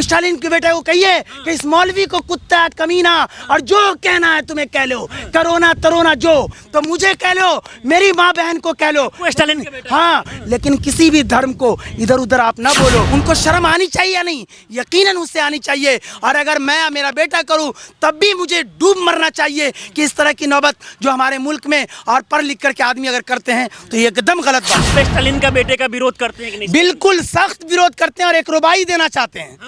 तुम स्टालिन के बेटे को कहिए कि इस मौलवी को कुत्ता कमीना, और जो कहना है तुम्हें कह लो, करोना तरोना जो, तो मुझे कह लो, मेरी माँ बहन को कह लो, स्टालिन के बेटे। हाँ, लेकिन किसी भी धर्म को इधर उधर आप ना बोलो। उनको शर्म आनी चाहिए या नहीं? यकीनन उससे आनी चाहिए। और अगर मैं या मेरा बेटा करूं तब भी मुझे डूब मरना चाहिए कि इस तरह की नौबत जो हमारे मुल्क में और पढ़ लिख करके आदमी अगर करते हैं तो ये एकदम गलत बात है। स्टालिन का बेटे का विरोध करते हैं कि नहीं? बिल्कुल सख्त विरोध करते हैं और एक रुबाई देना चाहते हैं।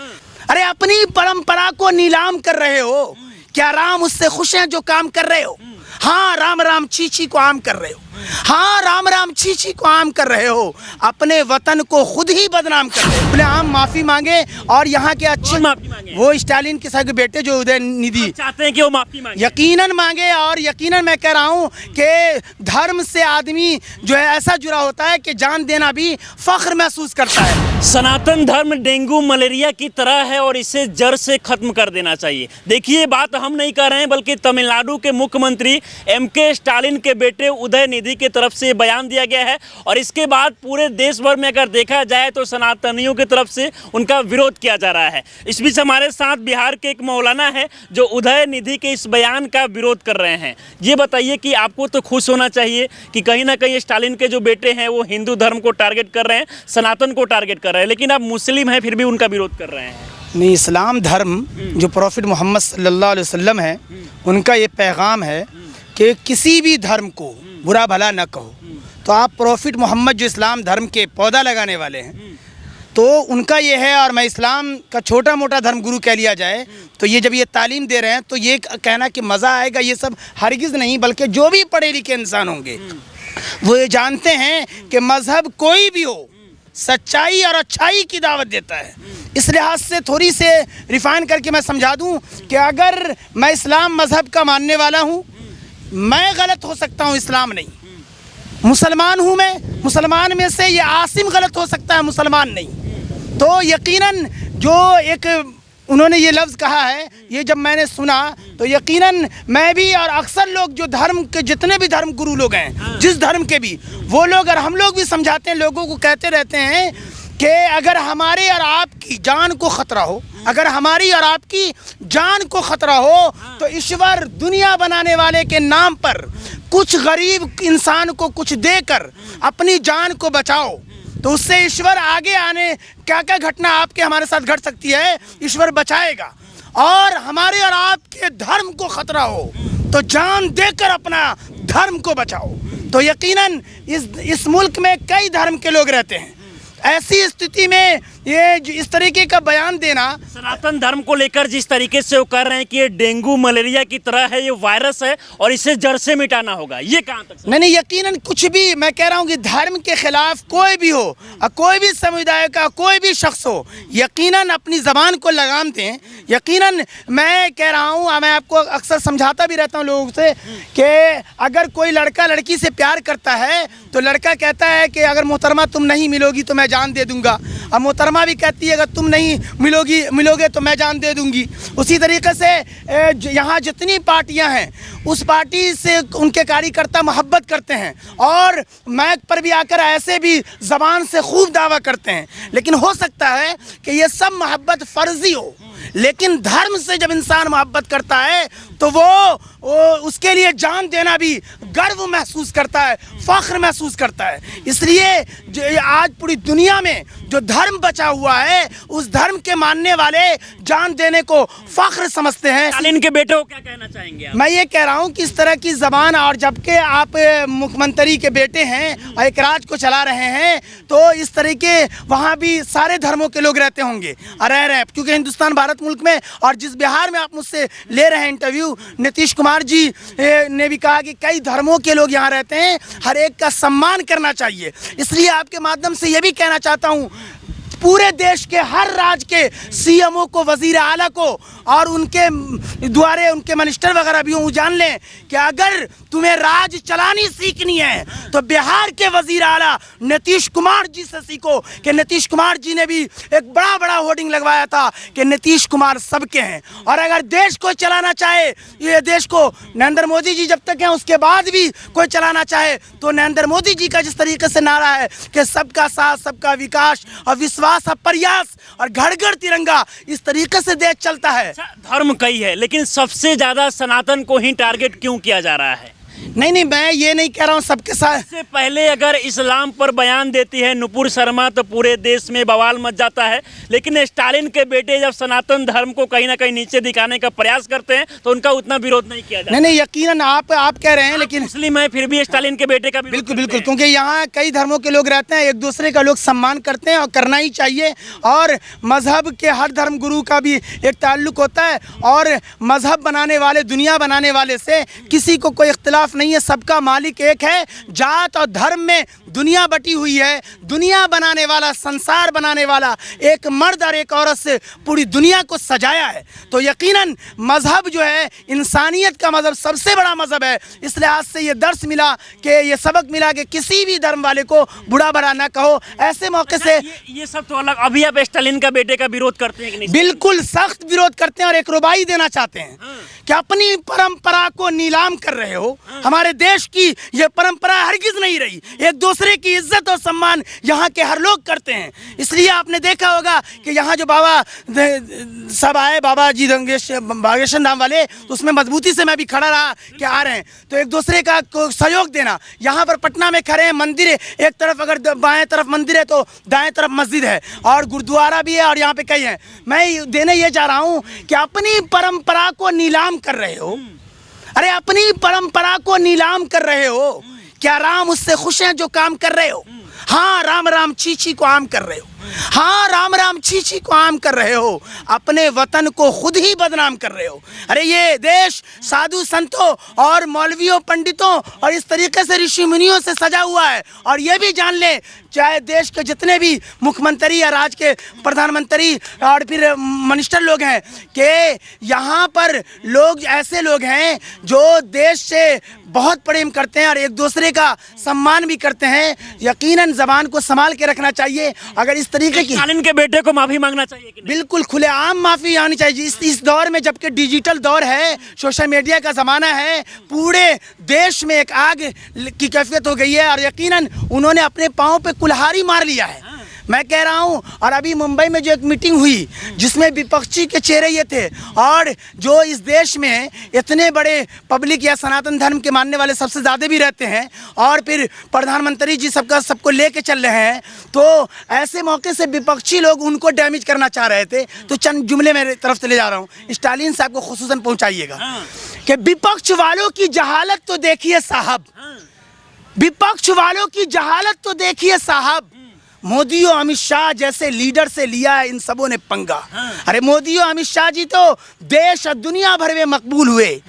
अरे अपनी परंपरा को नीलाम कर रहे हो क्या? राम उससे खुश हैं जो काम कर रहे हो? हाँ, राम राम चीची को आम कर रहे हो। हाँ, राम राम चीची को आम कर रहे हो। अपने वतन को खुद ही बदनाम कर रहे हो। अपने आम माफी मांगे और यहाँ के अच्छे माफी मांगे। वो स्टालिन के सगे बेटे जो उदयनिधि चाहते हैं कि वो माफी मांगे। यकीनन मांगे। और यकीनन मैं कह रहा हूँ कि धर्म से आदमी जो है ऐसा जुड़ा होता है कि जान देना भी फख्र महसूस करता है। सनातन धर्म डेंगू मलेरिया की तरह है और इसे जड़ से खत्म कर देना चाहिए। देखिए, ये बात हम नहीं कर रहे हैं, बल्कि तमिलनाडु के मुख्यमंत्री एमके स्टालिन के बेटे उदयनिधि की तरफ से बयान दिया गया है। और इसके बाद पूरे देश भर में अगर देखा जाए तो सनातनियों की तरफ से उनका विरोध किया जा रहा है। इस बीच हमारे साथ बिहार के एक मौलाना है जो उदयनिधि के इस बयान का विरोध कर रहे हैं। ये बताइए कि आपको तो खुश होना चाहिए कि कहीं ना कहीं स्टालिन के जो बेटे हैं वो हिंदू धर्म को टारगेट कर रहे हैं, सनातन को टारगेट कर रहे हैं, लेकिन आप मुस्लिम हैं फिर भी उनका विरोध कर रहे हैं। नहीं, इस्लाम धर्म जो प्रॉफिट मोहम्मद सल्लल्लाहु अलैहि वसल्लम है, उनका ये पैगाम है कि किसी भी धर्म को बुरा भला न कहो। तो आप प्रॉफिट मोहम्मद जो इस्लाम धर्म के पौधा लगाने वाले हैं, तो उनका ये है। और मैं इस्लाम का छोटा मोटा धर्म गुरु कह लिया जाए तो ये जब ये तालीम दे रहे हैं तो ये कहना कि मज़ा आएगा, ये सब हरगिज़ नहीं। बल्कि जो भी पढ़े लिखे इंसान होंगे वो ये जानते हैं कि मज़हब कोई भी हो सच्चाई और अच्छाई की दावत देता है। इस लिहाज से थोड़ी से रिफाइन करके मैं समझा दूं कि अगर मैं इस्लाम मज़हब का मानने वाला हूं, मैं गलत हो सकता हूं, इस्लाम नहीं। मुसलमान हूं मैं, मुसलमान में से ये आसिम गलत हो सकता है, मुसलमान नहीं। तो यकीनन जो एक उन्होंने ये लफ्ज़ कहा है, ये जब मैंने सुना तो यकीनन मैं भी और अक्सर लोग जो धर्म के जितने भी धर्म गुरु लोग हैं, जिस धर्म के भी वो लोग और हम लोग भी समझाते हैं, लोगों को कहते रहते हैं कि अगर हमारे और आपकी जान को ख़तरा हो, अगर हमारी और आपकी जान को ख़तरा हो तो ईश्वर दुनिया बनाने वाले के नाम पर कुछ गरीब इंसान को कुछ देकर अपनी जान को बचाओ। तो उससे ईश्वर आगे आने क्या क्या घटना आपके हमारे साथ घट सकती है, ईश्वर बचाएगा। और हमारे और आपके धर्म को खतरा हो तो जान देकर अपना धर्म को बचाओ। तो यकीनन इस मुल्क में कई धर्म के लोग रहते हैं। ऐसी स्थिति में ये इस तरीके का बयान देना, सनातन धर्म को लेकर जिस तरीके से वो कर रहे हैं कि ये डेंगू मलेरिया की तरह है, ये वायरस है और इसे जड़ से मिटाना होगा, ये कहाँ तक? नहीं, यकीनन कुछ भी, मैं कह रहा हूँ कि धर्म के खिलाफ कोई भी हो, कोई भी समुदाय का कोई भी शख्स हो, यकीनन अपनी ज़बान को लगाम दें। यकीनन मैं कह रहा हूँ, मैं आपको अक्सर समझाता भी रहता हूँ लोगों से कि अगर कोई लड़का लड़की से प्यार करता है तो लड़का कहता है कि अगर मोहतरमा तुम नहीं मिलोगी तो मैं जान दे दूंगा, और मोहतरमा भी कहती है अगर तुम नहीं मिलोगे तो मैं जान दे दूंगी। उसी तरीके से यहाँ जितनी पार्टियाँ हैं उस पार्टी से उनके कार्यकर्ता मोहब्बत करते हैं और मैक पर भी आकर ऐसे भी ज़बान से खूब दावा करते हैं। लेकिन हो सकता है कि ये सब मोहब्बत फ़र्जी हो, लेकिन धर्म से जब इंसान मोहब्बत करता है तो वो उसके लिए जान देना भी गर्व महसूस करता है, फ़ख्र महसूस करता है। इसलिए जो आज पूरी दुनिया में जो धर्म बचा हुआ है उस धर्म के मानने वाले जान देने को फ़ख्र समझते हैं। स्टालिन के बेटे को क्या कहना चाहेंगे आप? मैं ये कह रहा हूँ कि इस तरह की ज़बान, और जबकि आप मुख्यमंत्री के बेटे हैं और एक राज को चला रहे हैं, तो इस तरीके वहाँ भी सारे धर्मों के लोग रहते होंगे और रह रहे हैं, क्योंकि हिंदुस्तान भारत मुल्क में, और जिस बिहार में आप मुझसे ले रहे हैं इंटरव्यू, नीतीश कुमार जी ने भी कहा कि कई धर्मों के लोग यहाँ रहते हैं, हर एक का सम्मान करना चाहिए। इसलिए आपके माध्यम से ये भी कहना चाहता हूँ पूरे देश के हर राज्य के सीएमओ को, वजीर आला को और उनके द्वारे उनके मिनिस्टर वगैरह भी जान लें कि अगर तुम्हें राज चलानी सीखनी है तो बिहार के वजीर आला नीतीश कुमार जी से सीखो। कि नीतीश कुमार जी ने भी एक बड़ा बड़ा होर्डिंग लगवाया था कि नीतीश कुमार सबके हैं, और अगर देश को चलाना चाहे, ये देश को नरेंद्र मोदी जी जब तक हैं उसके बाद भी कोई चलाना चाहे तो नरेंद्र मोदी जी का जिस तरीके से नारा है कि सबका साथ सबका विकास और विश्वास बड़ा सा प्रयास और घर घर तिरंगा, इस तरीके से देश चलता है। धर्म कई है, लेकिन सबसे ज्यादा सनातन को ही टारगेट क्यों किया जा रहा है? नहीं, मैं ये नहीं कह रहा हूँ सबके साथ। इससे पहले अगर इस्लाम पर बयान देती है नुपुर शर्मा तो पूरे देश में बवाल मच जाता है, लेकिन स्टालिन के बेटे जब सनातन धर्म को कहीं ना कहीं नीचे दिखाने का प्रयास करते हैं तो उनका उतना विरोध नहीं किया जाता। नहीं, यकीनन आप कह रहे हैं, लेकिन मुस्लिम है फिर भी स्टालिन के बेटे का बिल्कुल, क्योंकि यहाँ कई धर्मों के लोग रहते हैं, एक दूसरे का लोग सम्मान करते हैं और करना ही चाहिए। और मजहब के हर धर्म गुरु का भी एक ताल्लुक होता है, और मजहब बनाने वाले, दुनिया बनाने वाले से किसी को कोई इख्तिलाफ नहीं है, सबका मालिक एक है। जात और धर्म में दुनिया बटी हुई है। दुनिया बनाने वाला, संसार बनाने वाला एक मर्द और एक औरत से पूरी दुनिया को सजाया है। तो यकीनन मजहब जो है, इंसानियत का मजहब सबसे बड़ा मजहब है। इसलिए आज से ये दर्श मिला, कि ये सबक मिला कि किसी भी धर्म वाले को बुरा भला ना कहो। ऐसे मौके से ये सब तो अलग। अभी आप स्टालिन का बेटे का विरोध करते हैं कि नहीं? बिल्कुल सख्त विरोध करते हैं, और एक रुबाई देना चाहते हैं कि अपनी परंपरा को नीलाम कर रहे हो। हमारे देश की ये परंपरा हरगिज नहीं रही। एक दूसरे की इज्जत और सम्मान यहाँ के हर लोग करते हैं। इसलिए आपने देखा होगा कि यहाँ जो बाबा सब आए, बाबा जी बागेश्वर धाम वाले, तो उसमें मजबूती से मैं भी खड़ा रहा कि आ रहे हैं तो एक दूसरे का सहयोग देना। यहाँ पर पटना में खड़े हैं, मंदिर है, एक तरफ अगर बाएं तरफ मंदिर है तो दाएं तरफ मस्जिद है, और गुरुद्वारा भी है, और यहाँ पे कई हैं। मैं देने ये जा रहा हूँ कि अपनी परंपरा को नीलाम कर रहे हो। अरे अपनी परंपरा को नीलाम कर रहे हो। क्या राम उससे खुश हैं जो काम कर रहे हो? हाँ, राम राम छी छी को आम कर रहे हो। हाँ, राम राम छी छी को आम कर रहे हो। अपने वतन को खुद ही बदनाम कर रहे हो। अरे ये देश साधु संतों और मौलवियों, पंडितों और इस तरीके से ऋषि मुनियों से सजा हुआ है। और ये भी जान ले, चाहे देश के जितने भी मुख्यमंत्री या राज्य के प्रधानमंत्री और फिर मिनिस्टर लोग हैं, कि यहाँ पर लोग ऐसे लोग हैं जो देश से बहुत प्रेम करते हैं और एक दूसरे का सम्मान भी करते हैं। यकीनन ज़बान को संभाल के रखना चाहिए। अगर इस तरीके की, स्टालिन के बेटे को माफी मांगना चाहिए कि नहीं? बिल्कुल खुलेआम माफी आनी चाहिए। इस दौर में, जबकि डिजिटल दौर है, सोशल मीडिया का ज़माना है, पूरे देश में एक आग की कैफियत हो गई है, और यकीनन उन्होंने अपने पाँव पे कुल्हाड़ी मार लिया है। मैं कह रहा हूं। और अभी मुंबई में जो एक मीटिंग हुई, जिसमें विपक्षी के चेहरे ये थे, और जो इस देश में इतने बड़े पब्लिक या सनातन धर्म के मानने वाले सबसे ज़्यादा भी रहते हैं, और फिर प्रधानमंत्री जी सबको लेके चल रहे हैं, तो ऐसे मौके से विपक्षी लोग उनको डैमेज करना चाह रहे थे। तो चंद जुमले मेरे तरफ से ले जा रहा हूँ, स्टालिन साहब को खुसूसन पहुँचाइएगा कि विपक्ष वालों की जहालत तो देखिए साहब, विपक्ष वालों की जहालत तो देखिए साहब। मोदी और अमित शाह जैसे लीडर से लिया है इन सबों ने पंगा। अरे मोदी और अमित शाह जी तो देश और दुनिया भर में मकबूल हुए,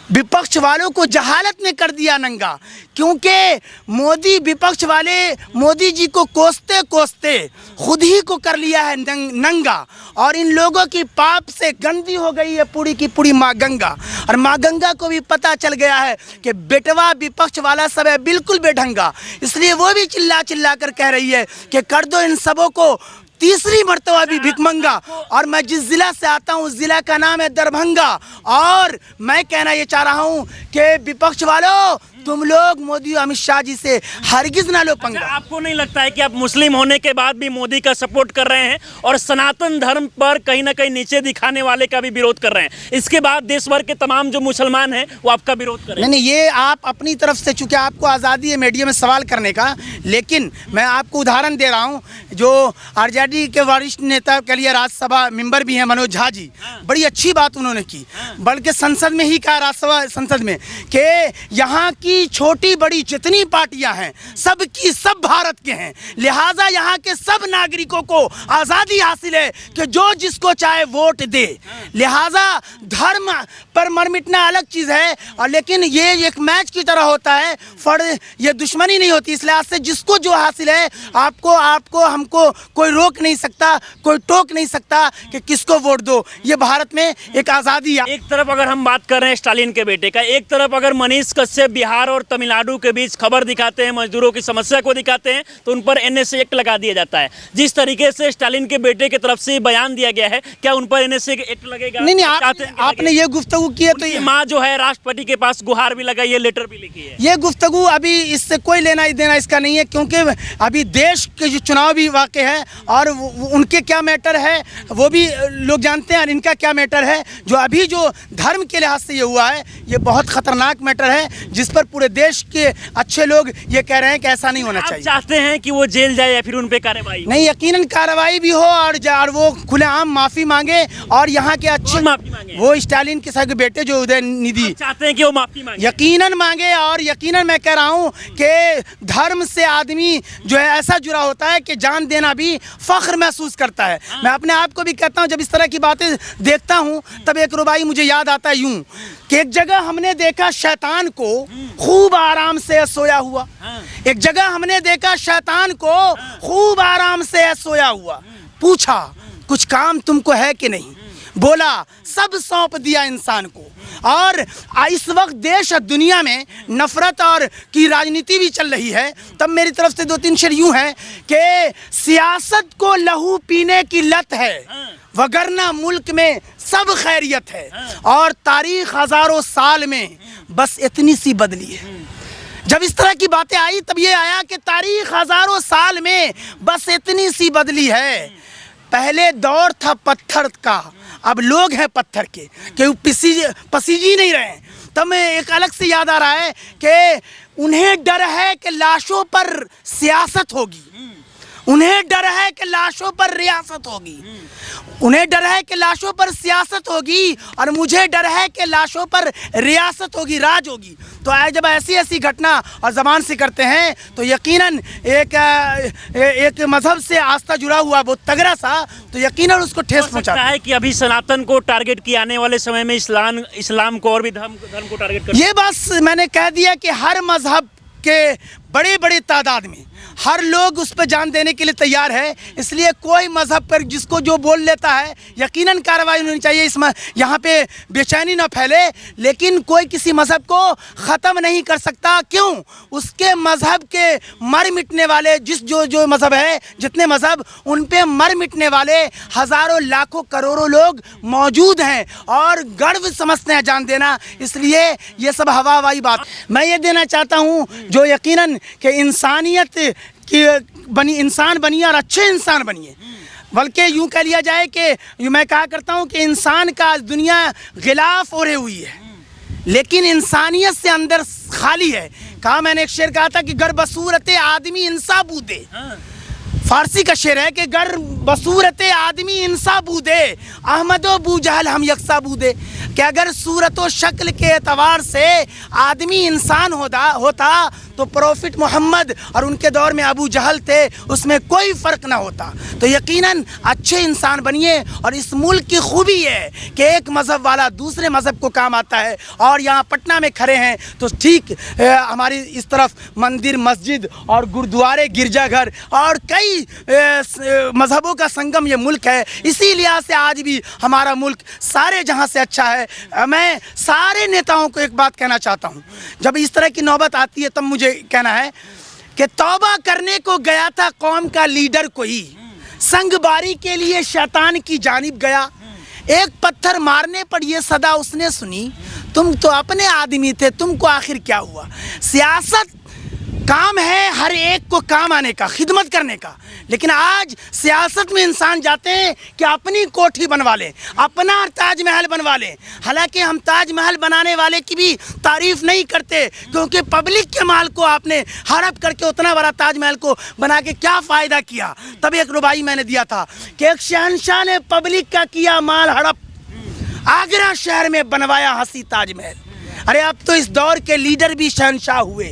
विपक्ष वालों को जहालत ने कर दिया नंगा। क्योंकि मोदी, विपक्ष वाले मोदी जी को कोसते कोसते खुद ही को कर लिया है नंगा, और इन लोगों की पाप से गंदी हो गई है पूरी की पूरी माँ गंगा। और माँ गंगा को भी पता चल गया है कि बेटवा विपक्ष वाला सब है बिल्कुल बेढंगा। इसलिए वो भी चिल्ला चिल्ला कर कह रही है कि कर दो इन सबों को तीसरी मर्तबा भी भिखमंगा। और मैं जिस ज़िला से आता हूँ उस ज़िला का नाम है दरभंगा। और मैं कहना ये चाह रहा हूँ कि विपक्ष वालों, तुम लोग मोदी और अमित शाह जी से हरगिज ना लो पंगा। आपको नहीं लगता है कि आप मुस्लिम होने के बाद भी मोदी का सपोर्ट कर रहे हैं और सनातन धर्म पर कहीं ना कहीं नीचे दिखाने वाले का भी विरोध कर रहे हैं? इसके बाद देश भर के तमाम जो मुसलमान हैं वो आपका विरोध कर रहे हैं। नहीं, ये आप अपनी तरफ से, चूंकि आपको आज़ादी है मीडिया में सवाल करने का, लेकिन मैं आपको उदाहरण दे रहा हूँ। जो आरजेडी के वरिष्ठ नेता के लिए राज्यसभा मेंबर भी हैं मनोज झा जी, बड़ी अच्छी बात उन्होंने की, बल्कि संसद में ही कहा, राज्यसभा संसद में, कि यहाँ की छोटी बड़ी जितनी पार्टियां हैं सब की सब भारत के हैं, लिहाजा यहाँ के सब नागरिकों को आज़ादी हासिल है कि जो जिसको चाहे वोट दे। लिहाजा धर्म पर मर मिटना अलग चीज़ है, और लेकिन ये एक मैच की तरह होता है, ये दुश्मनी नहीं होती। इसलिए आज से जिसको जो हासिल है, आपको हमको कोई रोक नहीं सकता, कोई टोक नहीं सकता कि किसको वोट दो। ये भारत में एक आज़ादी है। एक तरफ अगर हम बात कर रहे हैं स्टालिन के बेटे का, एक तरफ अगर मनीष कश्यप बिहार बिहार और तमिलनाडु के बीच खबर दिखाते हैं, मजदूरों की समस्या को दिखाते हैं, तो उन पर एनएसए एक्ट लगा दिया जाता है। जिस तरीके से स्टालिन के बेटे की तरफ से बयान दिया गया है, क्या उन पर एनएसए एक्ट लगेगा? नहीं, आपने ये गुफ्तगू की है तो ये माँ जो है राष्ट्रपति के पास गुहार भी लगाई है, लेटर भी लिखी है। ये गुफ्तगू अभी इससे कोई लेना देना इसका नहीं है, क्योंकि अभी देश के जो चुनाव भी वाक़ई है और उनके क्या मैटर है वो भी लोग जानते हैं और इनका क्या मैटर है। जो अभी जो धर्म के लिहाज से ये हुआ है, ये बहुत ख़तरनाक मैटर है, जिस पर पूरे देश के अच्छे लोग ये कह रहे हैं कि ऐसा नहीं होना चाहिए। चाहते हैं कि वो जेल जाए या फिर उन पे कार्रवाई? नहीं, यकीनन कार्रवाई भी हो और वो खुलेआम माफ़ी मांगे और यहाँ के अच्छे माफ़ी मांगे। वो स्टालिन के सगे बेटे जो उदयनिधि चाहते हैं कि वो माफ़ी मांगे? यकीनन मांगे। और यकीनन मैं कह रहा हूँ कि धर्म से आदमी जो है ऐसा जुड़ा होता है कि जान देना भी फ़ख्र महसूस करता है। मैं अपने आप को भी कहता हूँ, जब इस तरह की बातें देखता हूँ तब एक रुबाई मुझे याद आता है यूं कि एक जगह हमने देखा शैतान को खूब आराम से सोया हुआ। एक जगह हमने देखा शैतान को खूब आराम से सोया हुआ। पूछा कुछ काम तुमको है कि नहीं? बोला सब सौंप दिया इंसान को। और इस वक्त देश और दुनिया में नफरत और की राजनीति भी चल रही है। तब मेरी तरफ से 2-3 शेर यूं है कि सियासत को लहू पीने की लत है, वगरना मुल्क में सब खैरियत है, और तारीख हजारों साल में बस इतनी सी बदली है। जब इस तरह की बातें आई तब ये आया कि तारीख हजारों साल में बस इतनी सी बदली है। पहले दौर था पत्थर का, अब लोग हैं पत्थर के, कि पसीजी नहीं रहे। तब मैं एक अलग से याद आ रहा है कि उन्हें डर है कि लाशों पर सियासत होगी, उन्हें डर है कि लाशों पर रियासत होगी, उन्हें डर है कि लाशों पर सियासत होगी, और मुझे डर है कि लाशों पर रियासत होगी, राज होगी। तो जब ऐसी ऐसी घटना और ज़बान से करते हैं तो यकीनन एक मज़हब से आस्था जुड़ा हुआ बहुत तगड़ा सा, तो यकीनन उसको ठेस पहुंचाता है कि अभी सनातन को टारगेट किया, आने वाले समय में इस्लाम को और भी धर्म को टारगेट कर। ये बात मैंने कह दिया कि हर मज़हब के बड़े बड़े तादाद में हर लोग उस पर जान देने के लिए तैयार है। इसलिए कोई मज़हब पर जिसको जो बोल लेता है यकीनन कार्रवाई होनी चाहिए। इसमें यहाँ पे बेचैनी ना फैले, लेकिन कोई किसी मज़हब को ख़त्म नहीं कर सकता। क्यों? उसके मज़हब के मर मिटने वाले जो मज़हब है, जितने मज़हब, उन पे मर मिटने वाले हज़ारों लाखों करोड़ों लोग मौजूद हैं और गर्व समझते हैं जान देना। इसलिए ये सब हवाई बात मैं ये देना चाहता हूँ जो यकीनन कि इंसानियत कि इंसान बनिए और अच्छे इंसान बनिए। बल्कि यूँ कह लिया जाए कि मैं कहा करता हूँ कि इंसान का दुनिया गिलाफ ओढ़े हुई है, लेकिन इंसानियत से अंदर खाली है। कहा मैंने एक शेर कहा था कि गर बसूरत आदमी इंसा बूदे, फारसी का शेर है कि गर बसूरत आदमी इंसा बूदे अहमदो बूजहल हम यकसा बूदे, कि अगर सूरत व शक्ल के एतबार से आदमी इंसान होता तो प्रॉफिट मोहम्मद और उनके दौर में अबू जहल थे, उसमें कोई फ़र्क ना होता। तो यकीनन अच्छे इंसान बनिए। और इस मुल्क की खूबी है कि एक मज़हब वाला दूसरे मज़हब को काम आता है। और यहाँ पटना में खड़े हैं तो ठीक हमारी इस तरफ मंदिर, मस्जिद और गुरुद्वारे, गिरजाघर और कई मज़हबों का संगम ये मुल्क है। इसी लिहाज से आज भी हमारा मुल्क सारे जहाँ से अच्छा है। मैं सारे नेताओं को एक बात कहना चाहता हूँ, जब इस तरह की नौबत आती है तब मुझे कहना है कि तौबा करने को गया था कौम का लीडर कोई, संगबारी के लिए शैतान की जानिब गया, एक पत्थर मारने पर ये सदा उसने सुनी, तुम तो अपने आदमी थे, तुमको आखिर क्या हुआ। सियासत काम है हर एक को काम आने का, खिदमत करने का, लेकिन आज सियासत में इंसान जाते हैं कि अपनी कोठी बनवा लें, अपना ताजमहल बनवा लें। हालांकि हम ताजमहल बनाने वाले की भी तारीफ नहीं करते, क्योंकि पब्लिक के माल को आपने हड़प करके उतना बड़ा ताजमहल को बना के क्या फ़ायदा किया। तब एक रुबाई मैंने दिया था कि एक शहंशाह ने पब्लिक का किया माल हड़प, आगरा शहर में बनवाया हंसी ताजमहल। अरे अब तो इस दौर के लीडर भी शहंशाह हुए,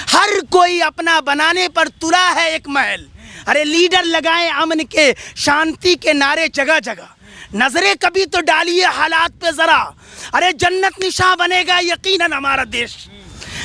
हर कोई अपना बनाने पर तुला है एक महल। अरे लीडर लगाएं अमन के, शांति के नारे जगह जगह, नजरें कभी तो डालिए हालात पे जरा। अरे जन्नत निशां बनेगा यकीनन हमारा देश,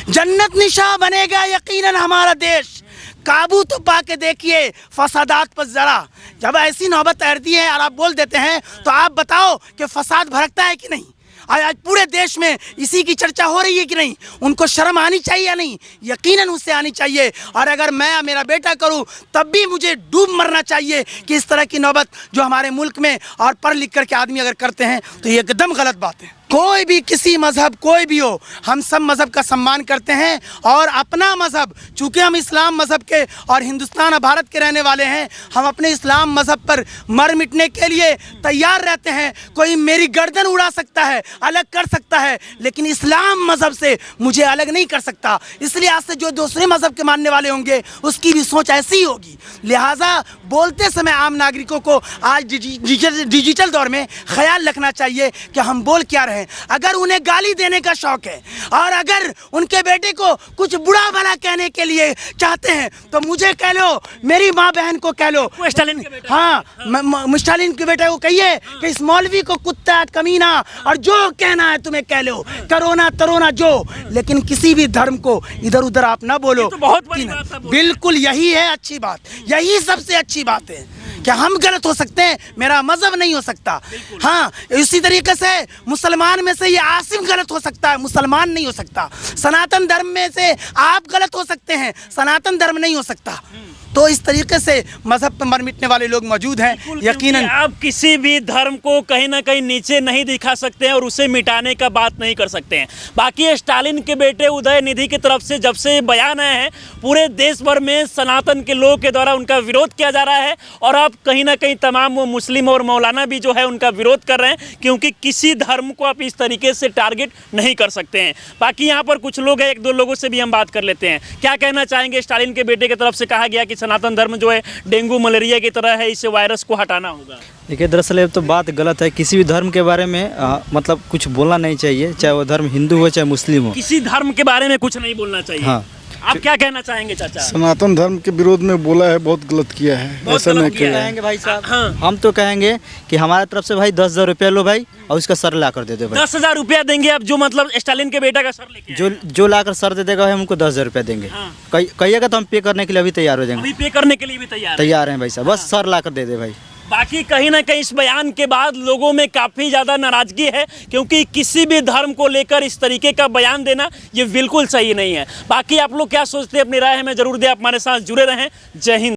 जन्नत निशां बनेगा यकीनन हमारा देश। काबू तो पाके देखिए फसादात पर जरा। जब ऐसी नौबत तैरती है और आप बोल देते हैं तो आप बताओ कि फसाद भड़कता है कि नहीं। आज पूरे देश में इसी की चर्चा हो रही है कि नहीं? उनको शर्म आनी चाहिए या नहीं? यकीनन उससे आनी चाहिए। और अगर मैं या मेरा बेटा करूं तब भी मुझे डूब मरना चाहिए कि इस तरह की नौबत जो हमारे मुल्क में और पढ़ लिख कर के आदमी अगर करते हैं तो ये एकदम गलत बात है। कोई भी किसी मजहब कोई भी हो, हम सब मजहब का सम्मान करते हैं और अपना मजहब, चूंकि हम इस्लाम मजहब के और हिंदुस्तान और भारत के रहने वाले हैं, हम अपने इस्लाम मजहब पर मर मिटने के लिए तैयार रहते हैं। कोई मेरी गर्दन उड़ा सकता है, अलग कर सकता है, लेकिन इस्लाम मजहब से मुझे अलग नहीं कर सकता। इसलिए आज से जो दूसरे मजहब के मानने वाले होंगे उसकी भी सोच ऐसी ही होगी। लिहाजा बोलते समय आम नागरिकों को आज डिजिटल दौर में ख्याल रखना चाहिए कि हम बोल क्या रहे हैं। अगर उन्हें गाली देने का शौक है और अगर उनके बेटे को कुछ बुरा भला कहने के लिए चाहते हैं तो मुझे कह लो, मेरी माँ बहन को कह लो, स्टालिन के बेटे, हाँ स्टालिन के बेटे को कहिए कि इस मौलवी को कुत्ता कमीना और जो कहना है तुम्हें कह लो, करोना तरोना जो, लेकिन किसी भी धर्म को इधर उधर आप ना बोलो। तो बहुत बड़ी बात है। बिल्कुल यही है अच्छी बात, यही सबसे अच्छी बात है। क्या हम गलत हो सकते हैं? मेरा मजहब नहीं हो सकता। हाँ, इसी तरीके से मुसलमान में से ये आसिम गलत हो सकता है, मुसलमान नहीं हो सकता। सनातन धर्म में से आप गलत हो सकते हैं, सनातन धर्म नहीं हो सकता। तो इस तरीके से मजहब पर मर मिटने वाले लोग मौजूद हैं। यकीनन आप किसी भी धर्म को कहीं ना कहीं नीचे नहीं दिखा सकते हैं और उसे मिटाने का बात नहीं कर सकते हैं। बाकी स्टालिन के बेटे उदयनिधि की तरफ से जब से बयान आए हैं, पूरे देश भर में सनातन के लोगों के द्वारा उनका विरोध किया जा रहा है और अब कहीं ना कहीं तमाम मुस्लिम और मौलाना भी जो है उनका विरोध कर रहे हैं, क्योंकि किसी धर्म को आप इस तरीके से टारगेट नहीं कर सकते हैं। बाकी यहाँ पर कुछ लोग हैं, एक दो लोगों से भी हम बात कर लेते हैं। क्या कहना चाहेंगे? स्टालिन के बेटे की तरफ से कहा गया कि सनातन धर्म जो है डेंगू मलेरिया की तरह है, इसे वायरस को हटाना होगा। देखिए, दरअसल ये तो बात गलत है। किसी भी धर्म के बारे में मतलब कुछ बोलना नहीं चाहिए, चाहे वो धर्म हिंदू हो चाहे मुस्लिम हो। किसी धर्म के बारे में कुछ नहीं बोलना चाहिए। हाँ। आप क्या कहना चाहेंगे चाचा? सनातन धर्म के विरोध में बोला है, बहुत गलत किया है, ऐसा नहीं किया है। कहेंगे भाई साहब, हाँ। हम तो कहेंगे कि हमारे तरफ से भाई 10,000 रुपया लो भाई और उसका सर ला कर दे दो भाई। 10,000 रुपया देंगे आप, जो मतलब स्टालिन के बेटा का सर लेके आए। जो ला कर सर दे देगा हम उनको 10,000 रुपया देंगे। हाँ। कहिएगा तो हम पे करने के लिए अभी तैयार हो जाएंगे। अभी पे करने के लिए भी तैयार हैं भाई साहब, बस सर ला कर दे दे भाई। बाकी कहीं ना कहीं इस बयान के बाद लोगों में काफ़ी ज़्यादा नाराज़गी है, क्योंकि किसी भी धर्म को लेकर इस तरीके का बयान देना ये बिल्कुल सही नहीं है। बाकी आप लोग क्या सोचते हैं, अपनी राय हमें जरूर दें। आप हमारे साथ जुड़े रहें। जय हिंद।